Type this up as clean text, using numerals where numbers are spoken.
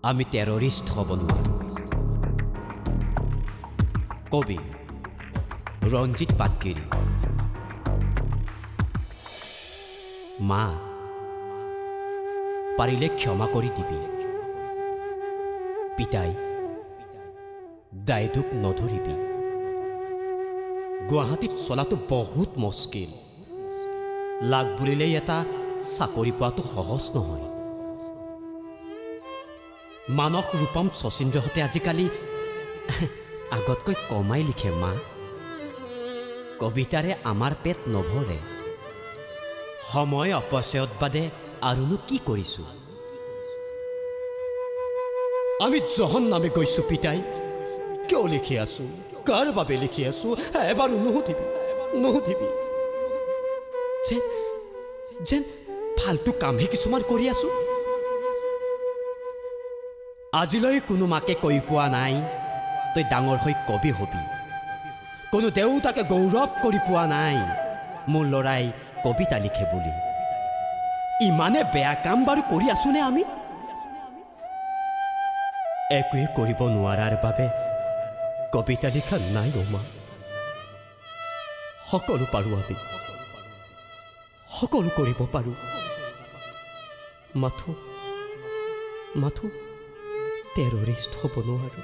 আমি টেৰৰিষ্ট হ'ব নোৱাৰো। কবি ৰঞ্জিত পাটগিৰি। মা, পাৰিলে ক্ষমা কৰি দিবি। পিতাই, দায় দুখ নধৰিবি। গুৱাহাটীত চলাটো বহুত মুস্কিল। লাগ বুলিলেই এটা চাকৰি পোৱাটো সহজ নহয়। মানস ৰূপম শচীন্দ্ৰহঁতে আজিকালি আগতকৈ কমাই লিখে। মা, কবিতাৰে আমাৰ পেট নভৰে। সময় অপচয়ত বাদে আৰুনো কি কৰিছো? আমি জহন নামে গৈছো। পিতাই, কিয় লিখি আছো? কাৰ বাবে লিখি আছো? এবাৰো নুসুধিবি। যেন ফাল্টু কামহে কিছুমান কৰি আছো। আজিলৈ কোনো মাকে কৈ পোৱা নাই তই ডাঙৰ হৈ কবি হবি। কোনো দেউতাকে গৌৰৱ কৰি পোৱা নাই মোৰ ল'ৰাই কবিতা লিখে বুলি। ইমানে বেয়া কাম বাৰু কৰি আছোনে আমি? একোৱে কৰিব নোৱাৰাৰ বাবে কবিতা লিখা নাই মা। সকলো পাৰো আমি, সকলো কৰিব পাৰো। মাথো টেৰৰিষ্ট হ'ব নোৱাৰো।